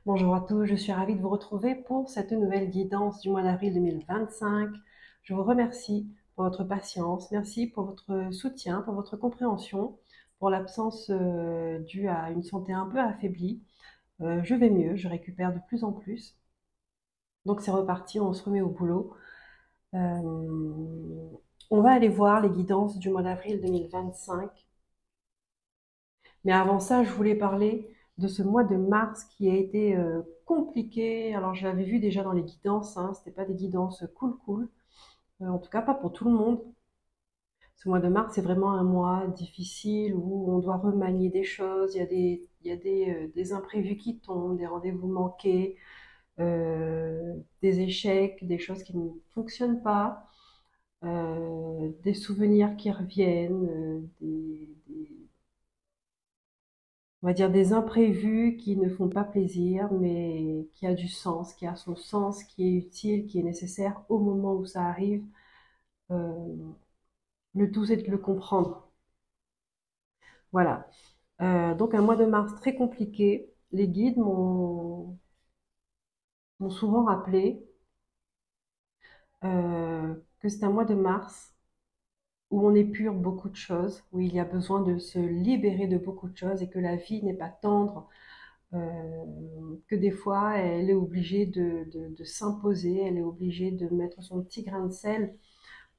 Bonjour à tous, je suis ravie de vous retrouver pour cette nouvelle guidance du mois d'avril 2025. Je vous remercie pour votre patience, merci pour votre soutien, pour votre compréhension, pour l'absence due à une santé un peu affaiblie. Je vais mieux, je récupère de plus en plus. Donc c'est reparti, on se remet au boulot. On va aller voir les guidances du mois d'avril 2025. Mais avant ça, je voulais parler de ce mois de mars qui a été compliqué. Alors, je l'avais vu déjà dans les guidances, hein, c'était pas des guidances cool, en tout cas pas pour tout le monde. Ce mois de mars, c'est vraiment un mois difficile où on doit remanier des choses. Il y a des imprévus qui tombent, des rendez-vous manqués, des échecs, des choses qui ne fonctionnent pas, des souvenirs qui reviennent, on va dire des imprévus qui ne font pas plaisir, mais qui a du sens, qui a son sens, qui est utile, qui est nécessaire au moment où ça arrive. Euh, le tout, c'est de le comprendre. Voilà. Donc un mois de mars très compliqué. Les guides m'ont souvent rappelé que c'est un mois de mars où on épure beaucoup de choses, où il y a besoin de se libérer de beaucoup de choses et que la vie n'est pas tendre, que des fois elle est obligée de s'imposer, elle est obligée de mettre son petit grain de sel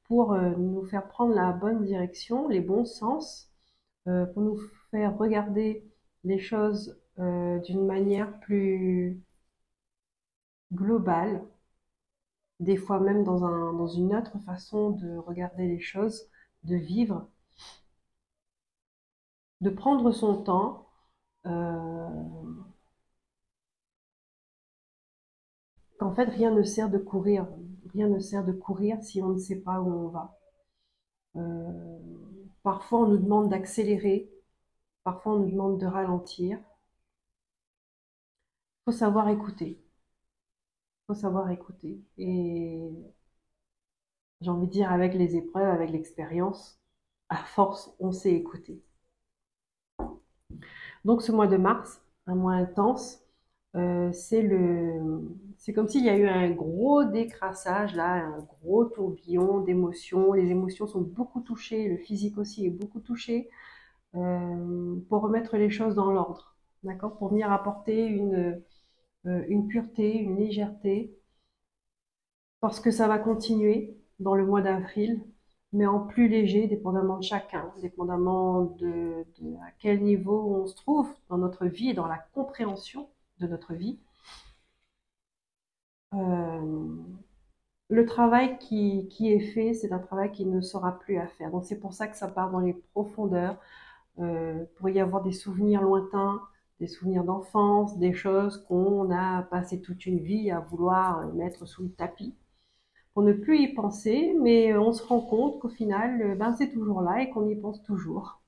pour nous faire prendre la bonne direction, les bons sens, pour nous faire regarder les choses d'une manière plus globale, des fois même dans une autre façon de regarder les choses, de vivre, de prendre son temps. euh, Qu'en fait, rien ne sert de courir. Rien ne sert de courir si on ne sait pas où on va. Euh, Parfois, on nous demande d'accélérer, parfois, on nous demande de ralentir. Il faut savoir écouter. Il faut savoir écouter. Et j'ai envie de dire, avec les épreuves, avec l'expérience, à force, on sait écouter. Donc, ce mois de mars, un mois intense, c'est comme s'il y a eu un gros décrassage, là, un gros tourbillon d'émotions. Les émotions sont beaucoup touchées, le physique aussi est beaucoup touché, pour remettre les choses dans l'ordre, d'accord? Pour venir apporter une pureté, une légèreté, parce que ça va continuer dans le mois d'avril, mais en plus léger, dépendamment de chacun, dépendamment de à quel niveau on se trouve dans notre vie et dans la compréhension de notre vie. Euh, le travail qui est fait, c'est un travail qui ne sera plus à faire. Donc c'est pour ça que ça part dans les profondeurs. Pour y avoir des souvenirs lointains, des souvenirs d'enfance, des choses qu'on a passé toute une vie à vouloir mettre sous le tapis, pour ne plus y penser, mais on se rend compte qu'au final, ben, c'est toujours là et qu'on y pense toujours.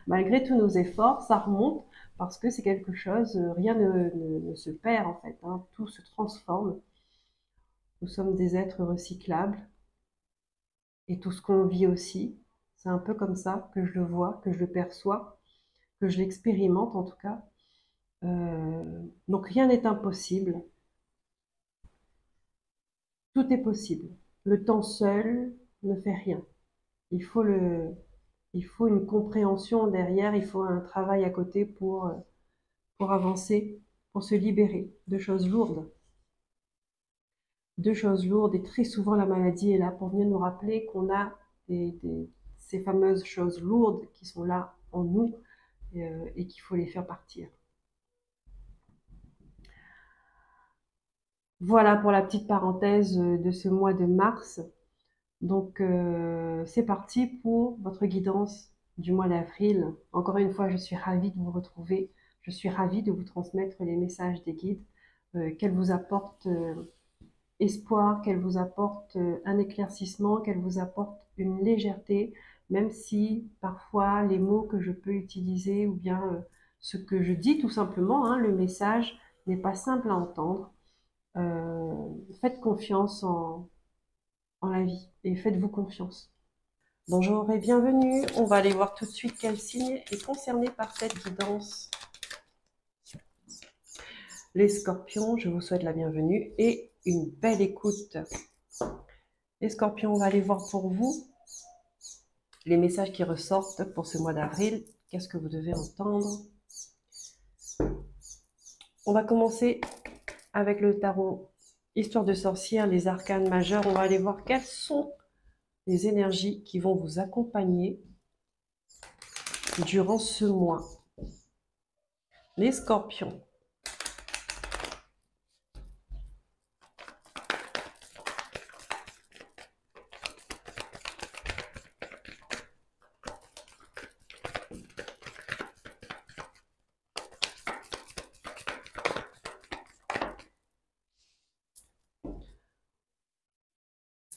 Malgré tous nos efforts, ça remonte parce que c'est quelque chose, rien ne se perd en fait, hein, tout se transforme. Nous sommes des êtres recyclables et tout ce qu'on vit aussi, c'est un peu comme ça que je le vois, que je le perçois, que je l'expérimente en tout cas. Donc rien n'est impossible, tout est possible. Le temps seul ne fait rien. Il faut il faut une compréhension derrière, il faut un travail à côté pour avancer, pour se libérer de choses lourdes. De choses lourdes et très souvent la maladie est là pour venir nous rappeler qu'on a ces fameuses choses lourdes qui sont là en nous et qu'il faut les faire partir. Voilà pour la petite parenthèse de ce mois de mars. Donc, c'est parti pour votre guidance du mois d'avril. Encore une fois, je suis ravie de vous retrouver. Je suis ravie de vous transmettre les messages des guides, qu'elles vous apportent espoir, qu'elles vous apportent un éclaircissement, qu'elles vous apportent une légèreté, même si parfois les mots que je peux utiliser ou bien ce que je dis tout simplement, hein, le message n'est pas simple à entendre. Euh, Faites confiance en la vie et faites-vous confiance. Bonjour et bienvenue. On va aller voir tout de suite quel signe est concerné par cette guidance. Les scorpions, je vous souhaite la bienvenue et une belle écoute. Les scorpions, on va aller voir pour vous les messages qui ressortent pour ce mois d'avril. Qu'est-ce que vous devez entendre? On va commencer avec le tarot Histoire de sorcière, les arcanes majeurs. On va aller voir quelles sont les énergies qui vont vous accompagner durant ce mois. Les scorpions.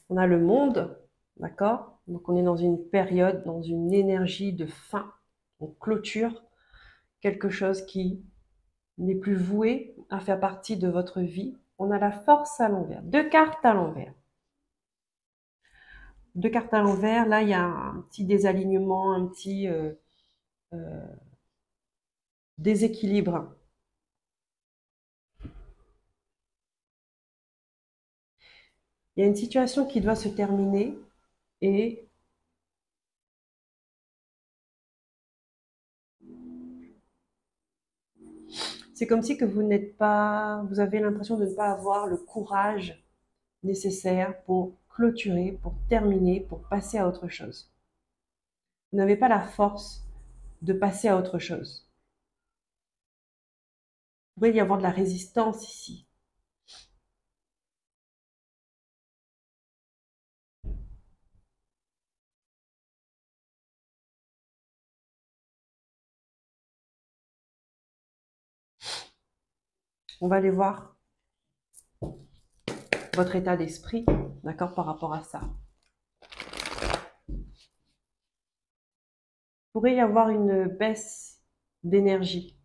On a le monde, d'accord? Donc on est dans une période, dans une énergie de fin. On clôture quelque chose qui n'est plus voué à faire partie de votre vie. On a la force à l'envers. Deux cartes à l'envers. Deux cartes à l'envers. Là, il y a un petit désalignement, un petit euh, déséquilibre. Il y a une situation qui doit se terminer et c'est comme si que vous n'êtes pas, vous avez l'impression de ne pas avoir le courage nécessaire pour clôturer, pour terminer, pour passer à autre chose. Vous n'avez pas la force de passer à autre chose. Il pourrait y avoir de la résistance ici. On va aller voir votre état d'esprit, d'accord, par rapport à ça. Il pourrait y avoir une baisse d'énergie.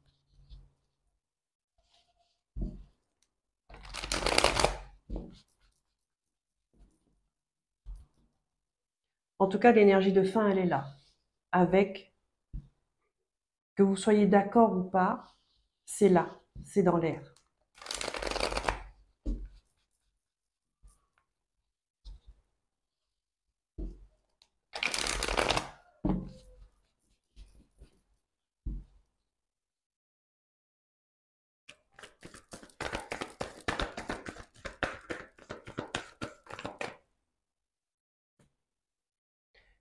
En tout cas, l'énergie de fin, elle est là. Avec, que vous soyez d'accord ou pas, c'est là, c'est dans l'air.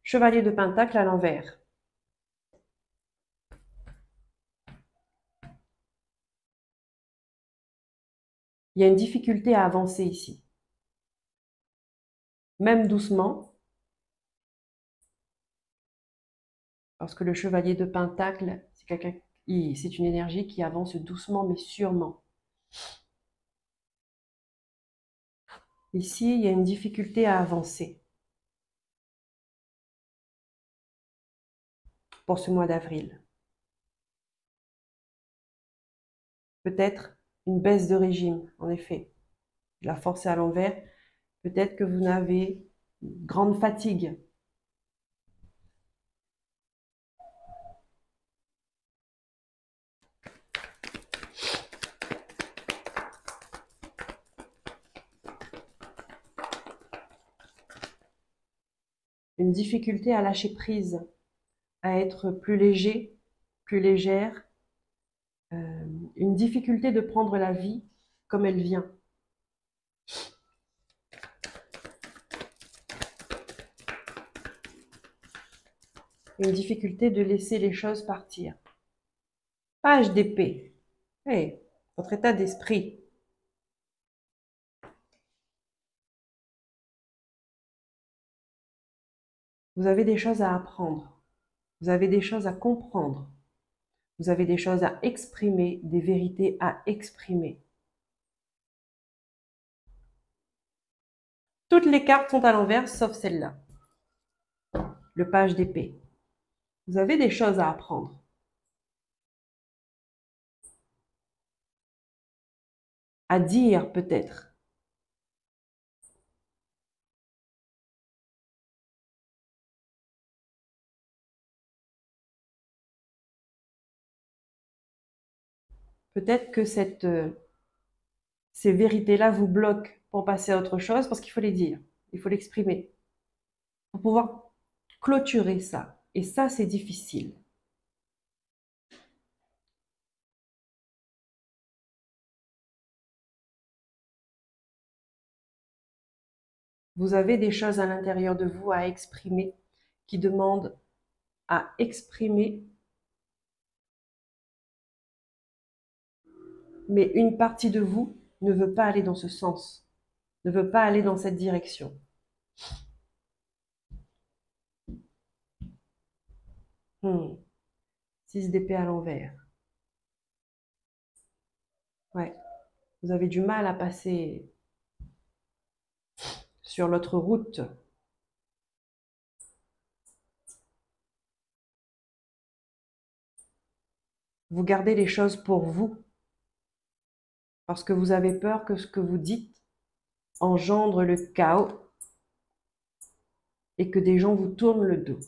Chevalier de Pentacle à l'envers. Il y a une difficulté à avancer ici. Même doucement, parce que le chevalier de Pentacle, c'est quelqu'un, c'est une énergie qui avance doucement mais sûrement. Ici, il y a une difficulté à avancer pour ce mois d'avril. Peut-être une baisse de régime, en effet. La force est à l'envers. Peut-être que vous avez une grande fatigue. Une difficulté à lâcher prise, à être plus léger, plus légère. Une difficulté de prendre la vie comme elle vient. Une difficulté de laisser les choses partir. Page d'épée. Hey, votre état d'esprit. Vous avez des choses à apprendre. Vous avez des choses à comprendre. Vous avez des choses à exprimer, des vérités à exprimer. Toutes les cartes sont à l'envers, sauf celle-là. Le page d'épée. Vous avez des choses à apprendre. À dire, peut-être. Peut-être que cette ces vérités-là vous bloquent pour passer à autre chose parce qu'il faut les dire, il faut l'exprimer pour pouvoir clôturer ça. Et ça, c'est difficile. Vous avez des choses à l'intérieur de vous à exprimer qui demandent à exprimer, mais une partie de vous ne veut pas aller dans ce sens, ne veut pas aller dans cette direction. 6 d'épée à l'envers. Ouais, vous avez du mal à passer sur l'autre route. Vous gardez les choses pour vous parce que vous avez peur que ce que vous dites engendre le chaos et que des gens vous tournent le dos.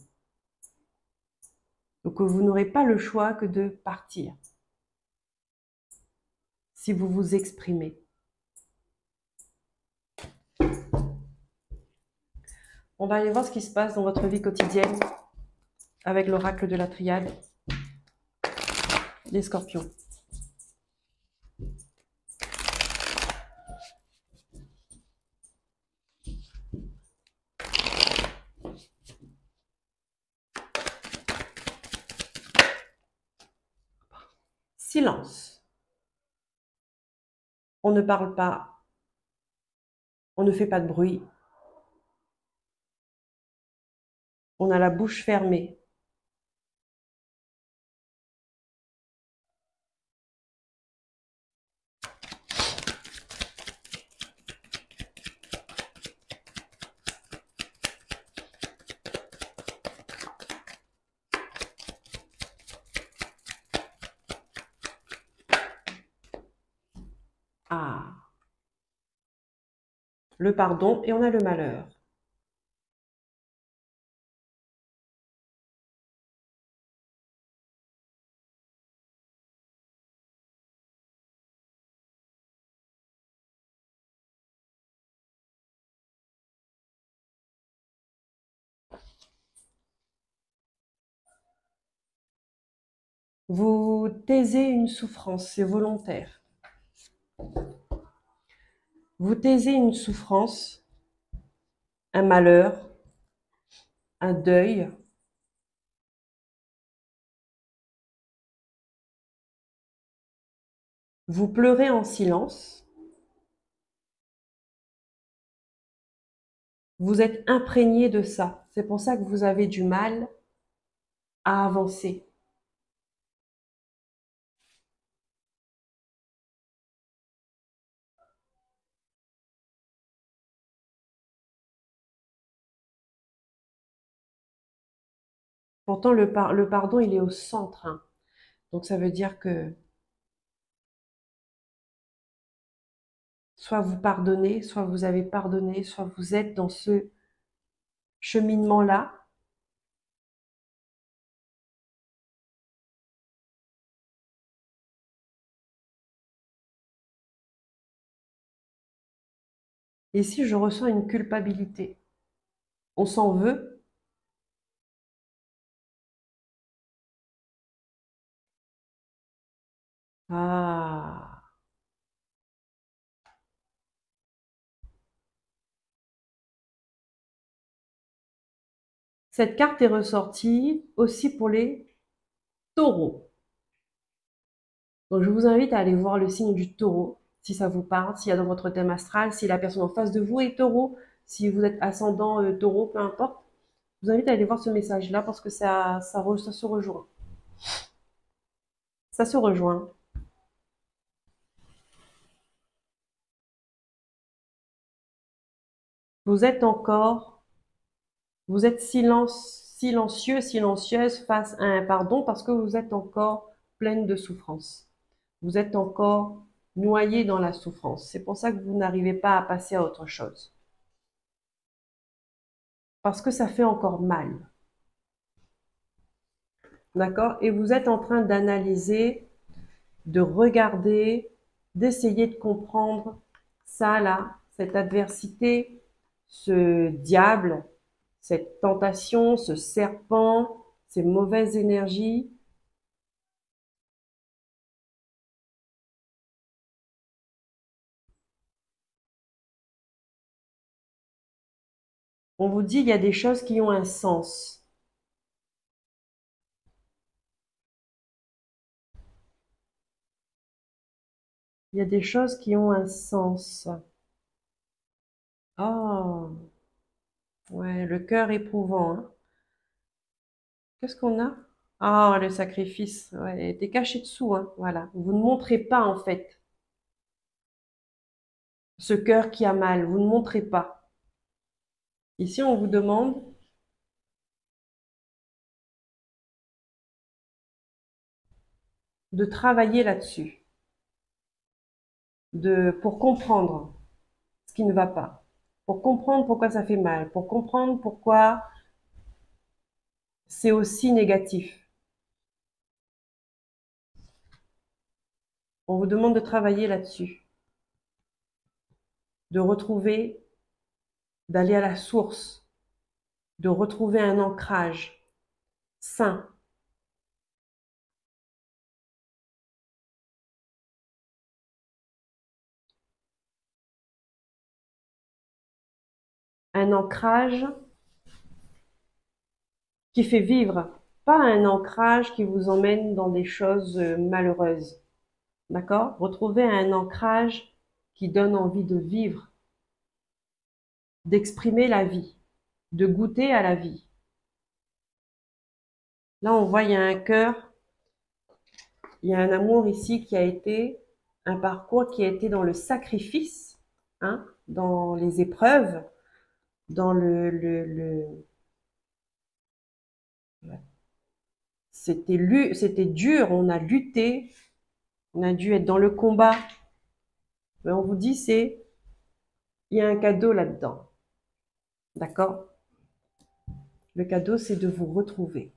Donc vous n'aurez pas le choix que de partir si vous vous exprimez. On va aller voir ce qui se passe dans votre vie quotidienne avec l'oracle de la triade, les scorpions. Silence. On ne parle pas, on ne fait pas de bruit, on a la bouche fermée. Ah, le pardon et on a le malheur. Vous taisez une souffrance, c'est volontaire. Vous taisez une souffrance, un malheur, un deuil. Vous pleurez en silence. Vous êtes imprégné de ça. C'est pour ça que vous avez du mal à avancer. Pourtant, le pardon, il est au centre, hein. Donc, ça veut dire que soit vous pardonnez, soit vous avez pardonné, soit vous êtes dans ce cheminement-là. Et si je ressens une culpabilité, on s'en veut. Ah, cette carte est ressortie aussi pour les taureaux. Donc, je vous invite à aller voir le signe du taureau, si ça vous parle, s'il y a dans votre thème astral, si la personne en face de vous est taureau, si vous êtes ascendant taureau, peu importe. Je vous invite à aller voir ce message-là parce que ça se rejoint. Ça se rejoint. Vous êtes encore, vous êtes silencieux, silencieuse face à un pardon parce que vous êtes encore pleine de souffrance. Vous êtes encore noyé dans la souffrance. C'est pour ça que vous n'arrivez pas à passer à autre chose. Parce que ça fait encore mal. D'accord? Et vous êtes en train d'analyser, de regarder d'essayer de comprendre ça là, cette adversité, ce diable, cette tentation, ce serpent, ces mauvaises énergies. On vous dit, il y a des choses qui ont un sens. Il y a des choses qui ont un sens. Oh, ouais, le cœur éprouvant, hein. Qu'est-ce qu'on a? Ah, le sacrifice. Ouais, t'es caché dessous, hein. Voilà. Vous ne montrez pas, en fait, ce cœur qui a mal. Vous ne montrez pas. Ici, on vous demande de travailler là-dessus, pour comprendre ce qui ne va pas, pour comprendre pourquoi ça fait mal, pour comprendre pourquoi c'est aussi négatif. On vous demande de travailler là-dessus, de retrouver, d'aller à la source, de retrouver un ancrage sain, un ancrage qui fait vivre, pas un ancrage qui vous emmène dans des choses malheureuses. D'accord? Retrouvez un ancrage qui donne envie de vivre, d'exprimer la vie, de goûter à la vie. Là, on voit, il y a un cœur, il y a un amour ici qui a été, un parcours qui a été dans le sacrifice, hein, dans les épreuves, dans c'était dur, on a lutté, on a dû être dans le combat. Mais on vous dit, il y a un cadeau là-dedans. D'accord? Le cadeau, c'est de vous retrouver.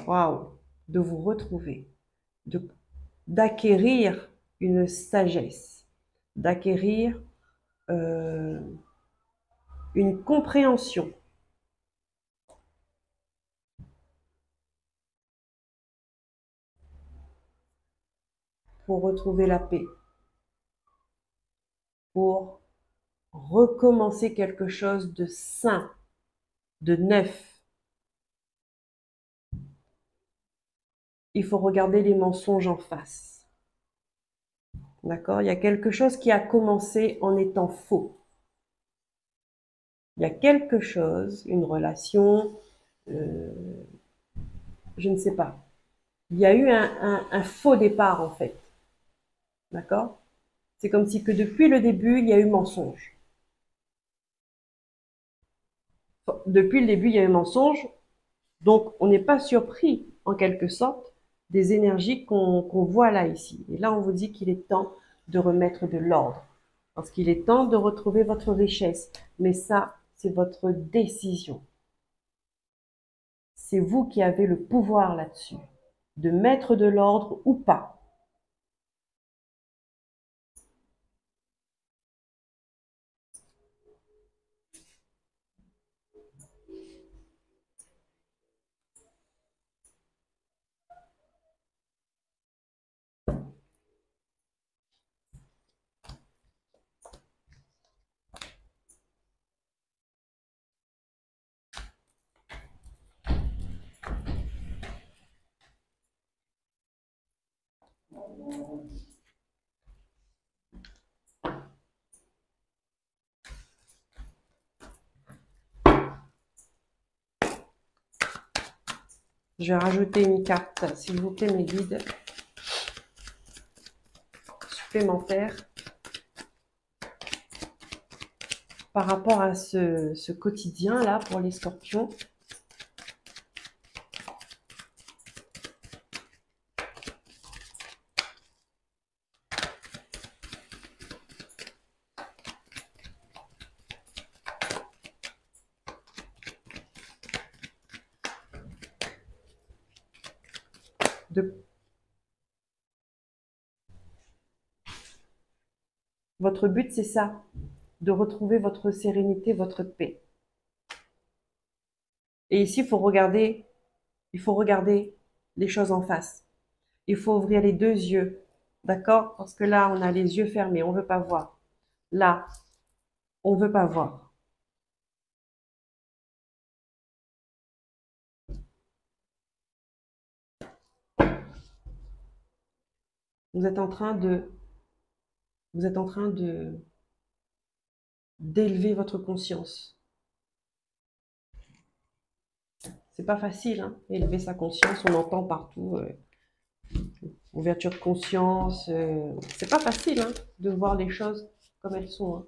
Waouh! De vous retrouver. D'acquérir une sagesse. D'acquérir euh, une compréhension pour retrouver la paix. Pour recommencer quelque chose de sain, de neuf. Il faut regarder les mensonges en face. D'accord? Il y a quelque chose qui a commencé en étant faux. Il y a quelque chose, une relation, euh, je ne sais pas. Il y a eu un faux départ en fait. D'accord? C'est comme si que depuis le début, il y a eu mensonge. Depuis le début, il y a eu mensonge. Donc, on n'est pas surpris, en quelque sorte, des énergies qu'on voit là, ici. Et là, on vous dit qu'il est temps de remettre de l'ordre. Parce qu'il est temps de retrouver votre richesse. Mais ça, c'est votre décision. C'est vous qui avez le pouvoir là-dessus. De mettre de l'ordre ou pas. Je vais rajouter une carte, s'il vous plaît, mes guides supplémentaires par rapport à ce quotidien-là pour les scorpions. De, votre but, c'est ça, de retrouver votre sérénité, votre paix. Et ici, il faut regarder les choses en face. Il faut ouvrir les deux yeux, d'accord? Parce que là, on a les yeux fermés, on veut pas voir. Là, on veut pas voir. Vous êtes en train de, vous êtes en train de d'élever votre conscience. C'est pas facile, hein, élever sa conscience. On entend partout ouverture de conscience. C'est pas facile, hein, de voir les choses comme elles sont, hein.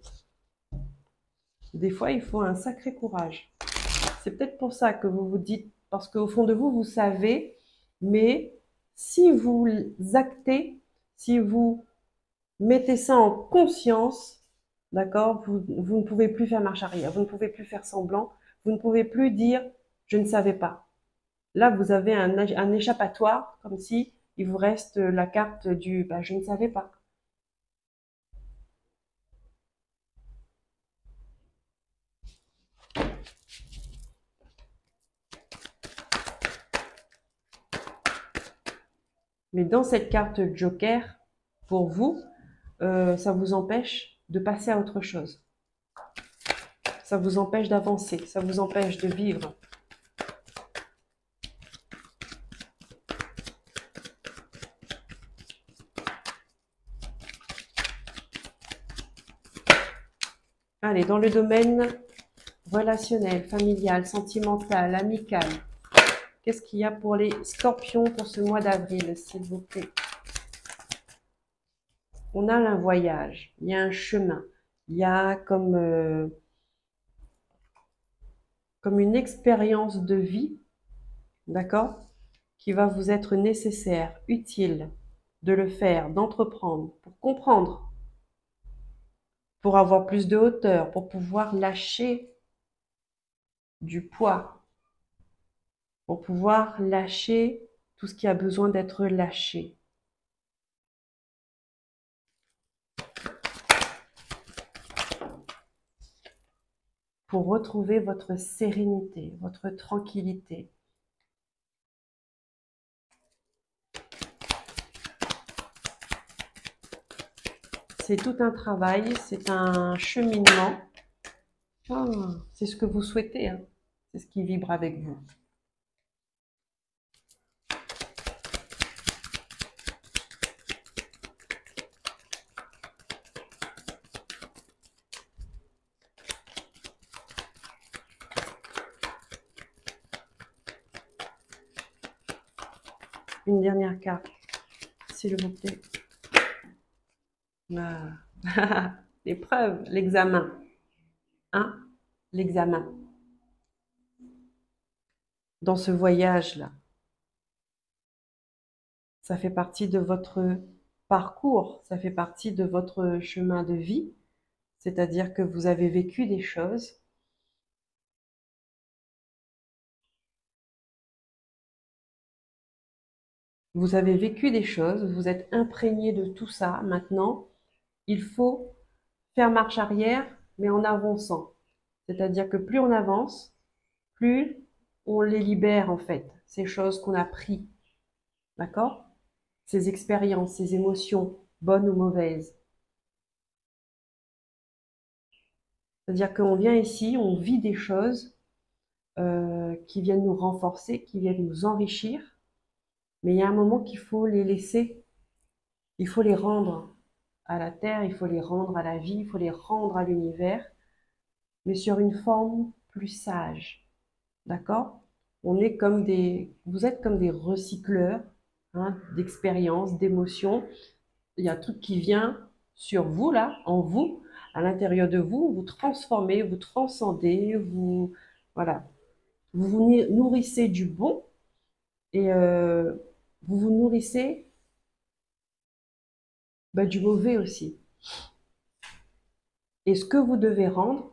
Des fois, il faut un sacré courage. C'est peut-être pour ça que vous vous dites, parce qu'au fond de vous, vous savez, mais si vous actez, si vous mettez ça en conscience, d'accord, vous ne pouvez plus faire marche arrière, vous ne pouvez plus faire semblant, vous ne pouvez plus dire je ne savais pas. Là, vous avez un échappatoire, comme si il vous reste la carte du bah, je ne savais pas. Mais dans cette carte Joker, pour vous, ça vous empêche de passer à autre chose. Ça vous empêche d'avancer, ça vous empêche de vivre. Allez, dans le domaine relationnel, familial, sentimental, amical, qu'est-ce qu'il y a pour les scorpions pour ce mois d'avril, s'il vous plaît? On a un voyage, il y a un chemin, il y a comme une expérience de vie, d'accord, qui va vous être nécessaire, utile de le faire, d'entreprendre, pour comprendre, pour avoir plus de hauteur, pour pouvoir lâcher du poids, pour pouvoir lâcher tout ce qui a besoin d'être lâché. Pour retrouver votre sérénité, votre tranquillité. C'est tout un travail, c'est un cheminement. Ah, c'est ce que vous souhaitez, hein. C'est ce qui vibre avec vous. Une dernière carte, s'il vous plaît. Ah. L'épreuve, l'examen. Hein? L'examen. Dans ce voyage-là, ça fait partie de votre parcours, ça fait partie de votre chemin de vie, c'est-à-dire que vous avez vécu des choses. Vous avez vécu des choses, vous êtes imprégné de tout ça. Maintenant, il faut faire marche arrière, mais en avançant. C'est-à-dire que plus on avance, plus on les libère en fait, ces choses qu'on a prises, d'accord? Ces expériences, ces émotions, bonnes ou mauvaises. C'est-à-dire qu'on vient ici, on vit des choses qui viennent nous renforcer, qui viennent nous enrichir, mais il y a un moment qu'il faut les laisser, il faut les rendre à la terre, il faut les rendre à la vie, il faut les rendre à l'univers, mais sur une forme plus sage, d'accord? Vous êtes comme des recycleurs, hein, d'expériences, d'émotions. Il y a un truc qui vient sur vous là, en vous, à l'intérieur de vous, vous transformez, vous transcendez, voilà, vous vous nourrissez du bon et vous vous nourrissez bah, du mauvais aussi. Et ce que vous devez rendre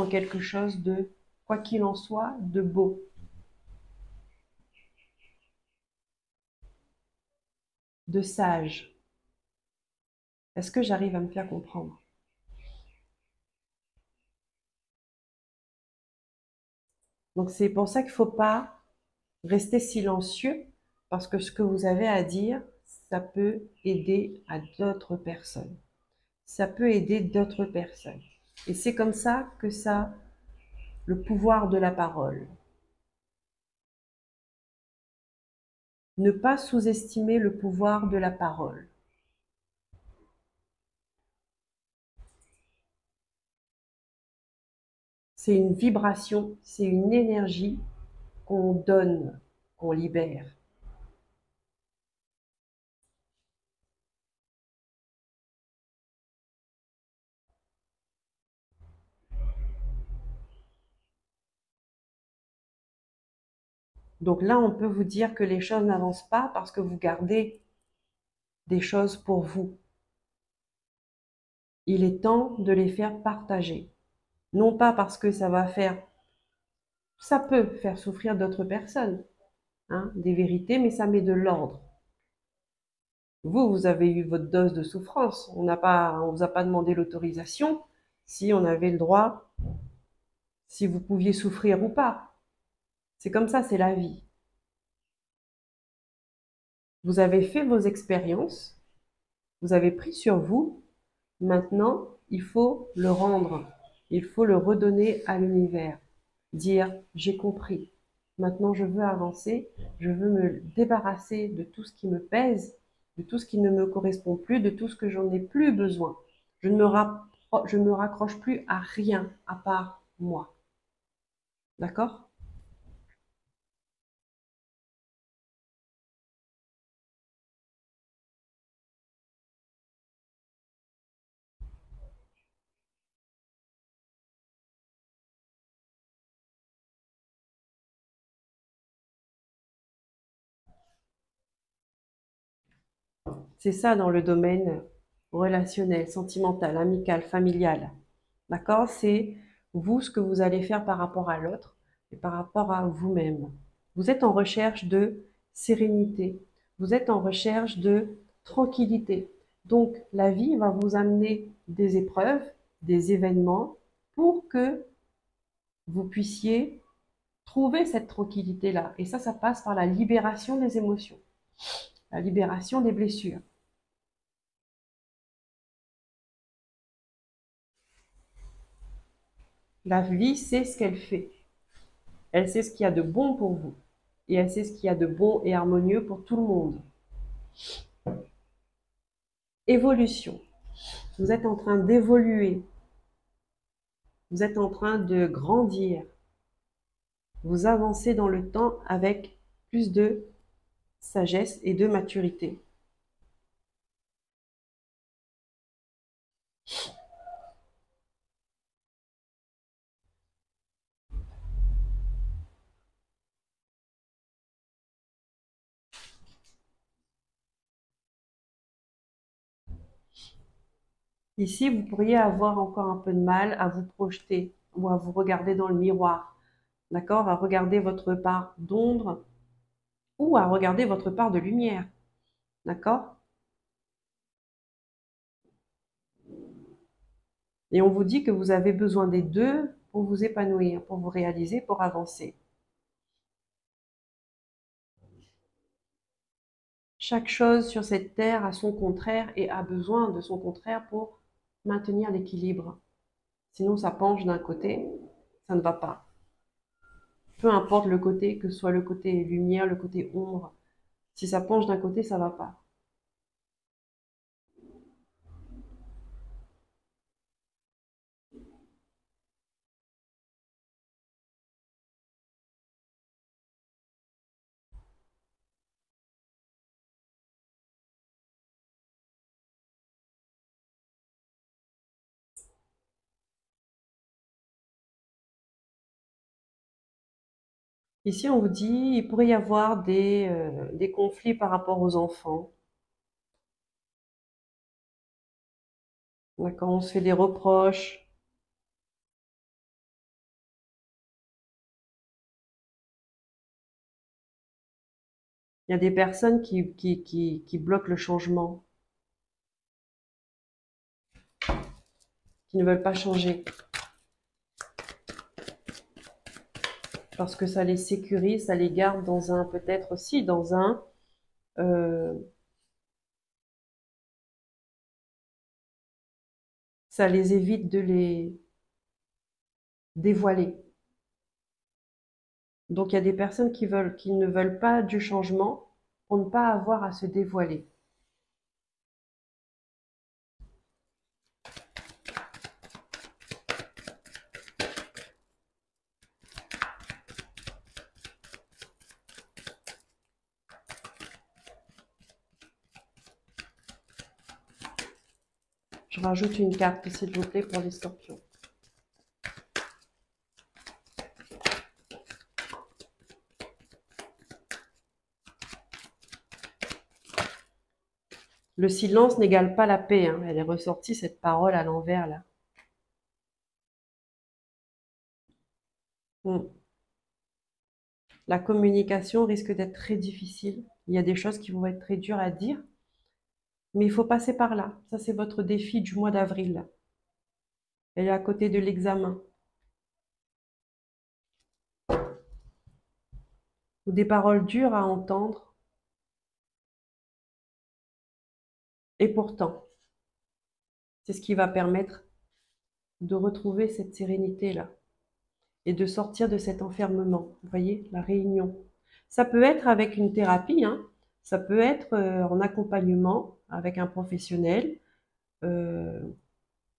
quelque chose de, quoi qu'il en soit, de beau. de sage. Est-ce que j'arrive à me faire comprendre? Donc c'est pour ça qu'il ne faut pas rester silencieux, parce que ce que vous avez à dire, ça peut aider à d'autres personnes. Ça peut aider d'autres personnes. Et c'est comme ça que ça, le pouvoir de la parole. Ne pas sous-estimer le pouvoir de la parole. C'est une vibration, c'est une énergie qu'on donne, qu'on libère. Donc là, on peut vous dire que les choses n'avancent pas parce que vous gardez des choses pour vous. Il est temps de les faire partager. Non pas parce que ça peut faire souffrir d'autres personnes, hein, des vérités, mais ça met de l'ordre. Vous avez eu votre dose de souffrance. On vous a pas demandé l'autorisation si on avait le droit, si vous pouviez souffrir ou pas. C'est comme ça, c'est la vie. Vous avez fait vos expériences, vous avez pris sur vous. Maintenant, il faut le rendre. Il faut le redonner à l'univers. Dire, j'ai compris. Maintenant, je veux avancer. Je veux me débarrasser de tout ce qui me pèse, de tout ce qui ne me correspond plus, de tout ce que j'en ai plus besoin. Je ne me raccroche plus à rien à part moi. D'accord? C'est ça dans le domaine relationnel, sentimental, amical, familial. D'accord? C'est vous ce que vous allez faire par rapport à l'autre et par rapport à vous-même. Vous êtes en recherche de sérénité. Vous êtes en recherche de tranquillité. Donc, la vie va vous amener des épreuves, des événements pour que vous puissiez trouver cette tranquillité-là. Et ça passe par la libération des émotions, la libération des blessures. La vie sait ce qu'elle fait. Elle sait ce qu'il y a de bon pour vous. Et elle sait ce qu'il y a de bon et harmonieux pour tout le monde. Évolution. Vous êtes en train d'évoluer. Vous êtes en train de grandir. Vous avancez dans le temps avec plus de sagesse et de maturité. Ici, vous pourriez avoir encore un peu de mal à vous projeter ou à vous regarder dans le miroir. D'accord? À regarder votre part d'ombre ou à regarder votre part de lumière. D'accord? Et on vous dit que vous avez besoin des deux pour vous épanouir, pour vous réaliser, pour avancer. Chaque chose sur cette terre a son contraire et a besoin de son contraire pour maintenir l'équilibre. Sinon, ça penche d'un côté, ça ne va pas. Peu importe le côté, que ce soit le côté lumière, le côté ombre, si ça penche d'un côté, ça ne va pas. Ici, on vous dit, il pourrait y avoir des conflits par rapport aux enfants. D'accord, on se fait des reproches. Il y a des personnes qui bloquent le changement, qui ne veulent pas changer, parce que ça les sécurise, ça les garde dans un, peut-être aussi dans un, euh, ça les évite de les dévoiler. Donc il y a des personnes qui ne veulent pas du changement pour ne pas avoir à se dévoiler. Je rajoute une carte, s'il vous plaît, pour les scorpions. Le silence n'égale pas la paix, hein. Elle est ressortie, cette parole à l'envers, là. Hmm. La communication risque d'être très difficile. Il y a des choses qui vont être très dures à dire, mais il faut passer par là. Ça, c'est votre défi du mois d'avril, là. Elle est à côté de l'examen. Ou des paroles dures à entendre. Et pourtant, c'est ce qui va permettre de retrouver cette sérénité-là et de sortir de cet enfermement. Vous voyez, la réunion. Ça peut être avec une thérapie, hein. Ça peut être en accompagnement avec un professionnel, euh,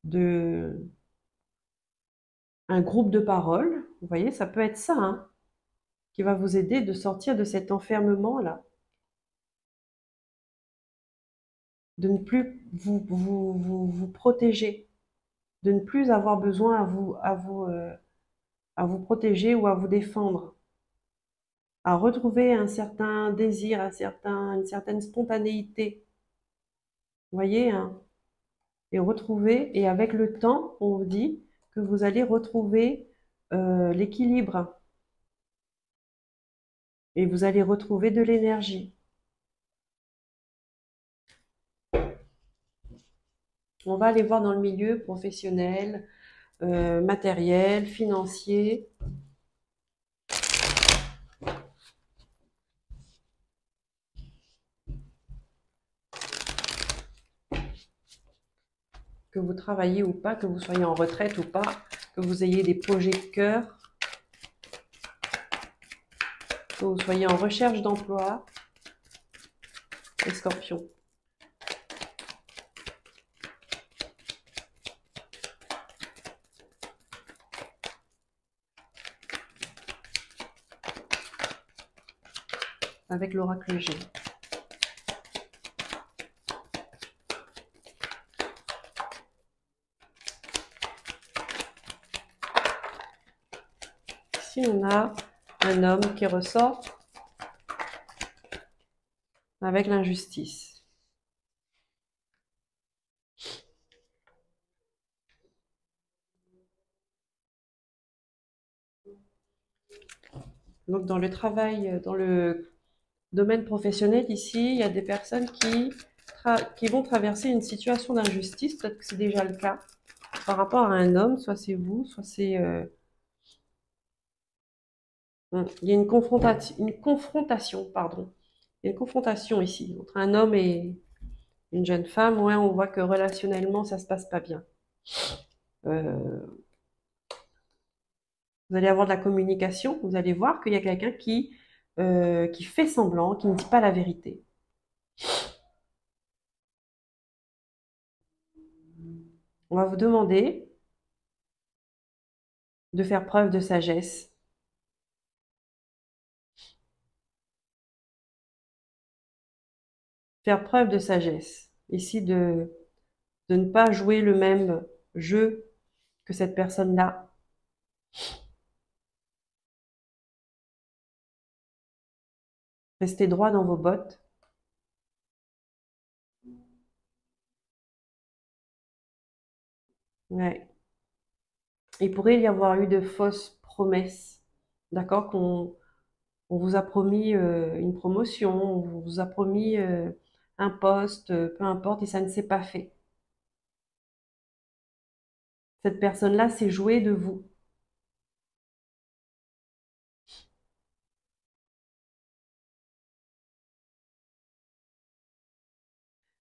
de, un groupe de parole. Vous voyez, ça peut être ça, hein, qui va vous aider de sortir de cet enfermement-là, de ne plus vous protéger, de ne plus avoir besoin à vous protéger ou à vous défendre, à retrouver un certain désir, une certaine spontanéité. Vous voyez, hein, et retrouver, et avec le temps, on vous dit que vous allez retrouver l'équilibre et vous allez retrouver de l'énergie. On va aller voir dans le milieu professionnel, matériel, financier. Que vous travaillez ou pas, que vous soyez en retraite ou pas, que vous ayez des projets de cœur, que vous soyez en recherche d'emploi, les scorpions. Avec l'oracle G. Ici, on a un homme qui ressort avec l'injustice. Donc, dans le travail, dans le domaine professionnel, ici, il y a des personnes qui vont traverser une situation d'injustice. Peut-être que c'est déjà le cas par rapport à un homme, soit c'est vous, soit c'est... il y a une confrontation, pardon. Il y a une confrontation ici entre un homme et une jeune femme. Ouais, on voit que relationnellement, ça se passe pas bien. Euh, vous allez avoir de la communication. Vous allez voir qu'il y a quelqu'un qui fait semblant, qui ne dit pas la vérité. On va vous demander de faire preuve de sagesse. Faire preuve de sagesse. Ici, de ne pas jouer le même jeu que cette personne-là. Restez droit dans vos bottes. Ouais. Il pourrait y avoir eu de fausses promesses, d'accord, On vous a promis une promotion, on vous a promis un poste, peu importe, et ça ne s'est pas fait. Cette personne-là s'est jouée de vous.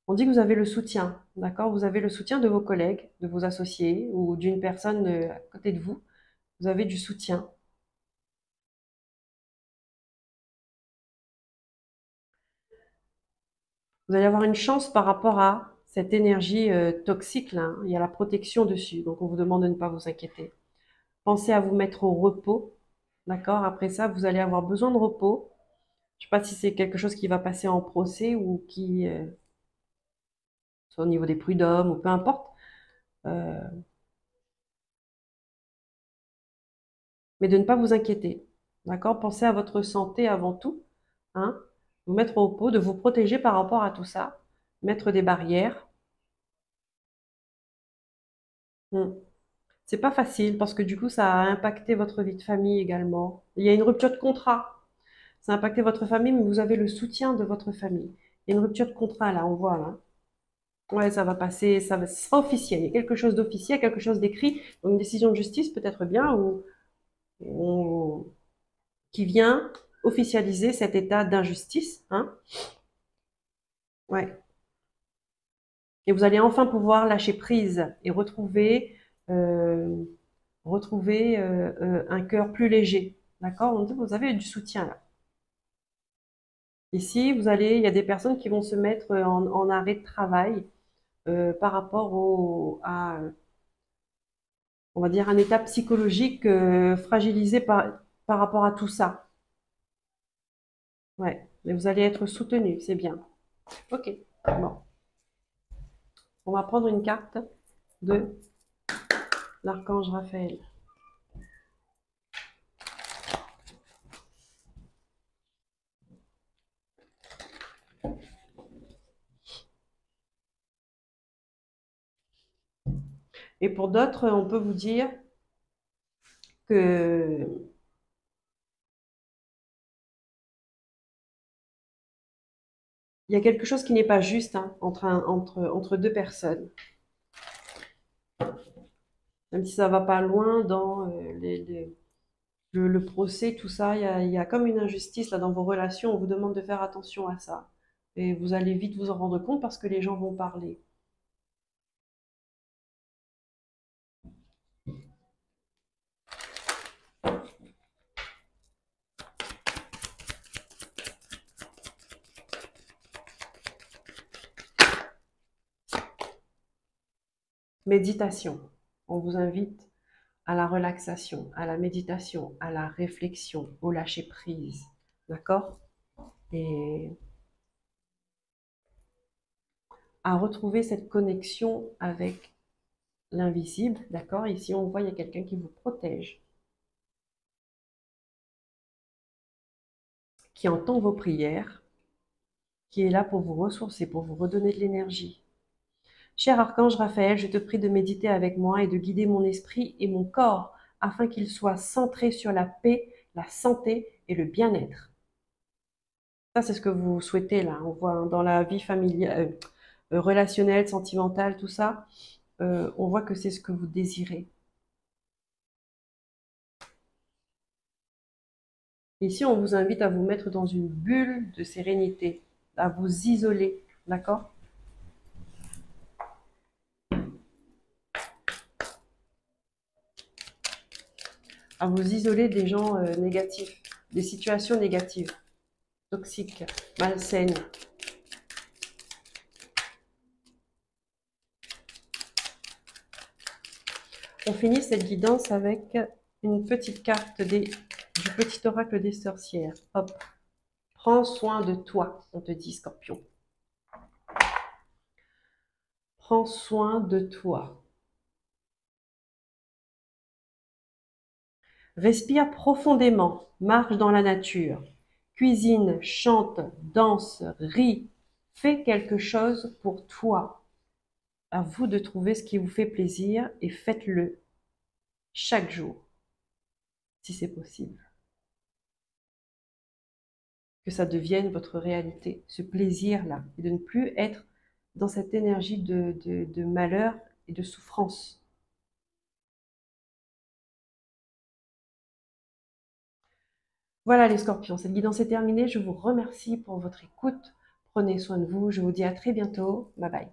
On dit que vous avez le soutien, d'accord? Vous avez le soutien de vos collègues, de vos associés ou d'une personne à côté de vous. Vous avez du soutien. Vous allez avoir une chance par rapport à cette énergie toxique là, hein. Il y a la protection dessus, donc on vous demande de ne pas vous inquiéter. Pensez à vous mettre au repos, d'accord? Après ça, vous allez avoir besoin de repos. Je ne sais pas si c'est quelque chose qui va passer en procès ou qui, soit au niveau des prud'hommes ou peu importe. Euh, mais de ne pas vous inquiéter. D'accord? Pensez à votre santé avant tout, hein? Vous mettre au repos, de vous protéger par rapport à tout ça, mettre des barrières. Hmm. C'est pas facile parce que du coup, ça a impacté votre vie de famille également. Il y a une rupture de contrat. Ça a impacté votre famille, mais vous avez le soutien de votre famille. Il y a une rupture de contrat là, on voit là. Ouais, ça va passer, ce sera officiel. Il y a quelque chose d'officiel, quelque chose d'écrit. Donc, une décision de justice peut-être bien ou qui vient officialiser cet état d'injustice, hein. Ouais. Et vous allez enfin pouvoir lâcher prise et euh, retrouver un cœur plus léger. D'accord? On dit que vous avez du soutien là. Ici, il y a des personnes qui vont se mettre en arrêt de travail par rapport à, on va dire, un état psychologique fragilisé par rapport à tout ça. Ouais. Mais vous allez être soutenu, c'est bien. Ok. Bon. On va prendre une carte de l'archange Raphaël. Et pour d'autres, on peut vous dire que il y a quelque chose qui n'est pas juste hein, entre deux personnes. Même si ça va pas loin dans le procès, tout ça, il y a comme une injustice là dans vos relations. On vous demande de faire attention à ça. Et vous allez vite vous en rendre compte parce que les gens vont parler. Méditation. On vous invite à la relaxation, à la méditation, à la réflexion, au lâcher prise. D'accord? Et à retrouver cette connexion avec l'invisible. D'accord? Ici, on voit, il y a quelqu'un qui vous protège, qui entend vos prières, qui est là pour vous ressourcer, pour vous redonner de l'énergie. Cher archange Raphaël, je te prie de méditer avec moi et de guider mon esprit et mon corps afin qu'il soit centré sur la paix, la santé et le bien-être. Ça, c'est ce que vous souhaitez là. On voit dans la vie familiale, relationnelle, sentimentale, tout ça. On voit que c'est ce que vous désirez. Ici, on vous invite à vous mettre dans une bulle de sérénité, à vous isoler, d'accord? À vous isoler des gens négatifs, des situations négatives, toxiques, malsaines. On finit cette guidance avec une petite carte du petit oracle des sorcières. Hop, prends soin de toi, on te dit, Scorpion. Prends soin de toi. Respire profondément, marche dans la nature, cuisine, chante, danse, ris, fais quelque chose pour toi. À vous de trouver ce qui vous fait plaisir et faites-le chaque jour, si c'est possible. que ça devienne votre réalité, ce plaisir-là, et de ne plus être dans cette énergie de malheur et de souffrance. Voilà les scorpions, cette guidance est terminée. Je vous remercie pour votre écoute. Prenez soin de vous. Je vous dis à très bientôt. Bye bye.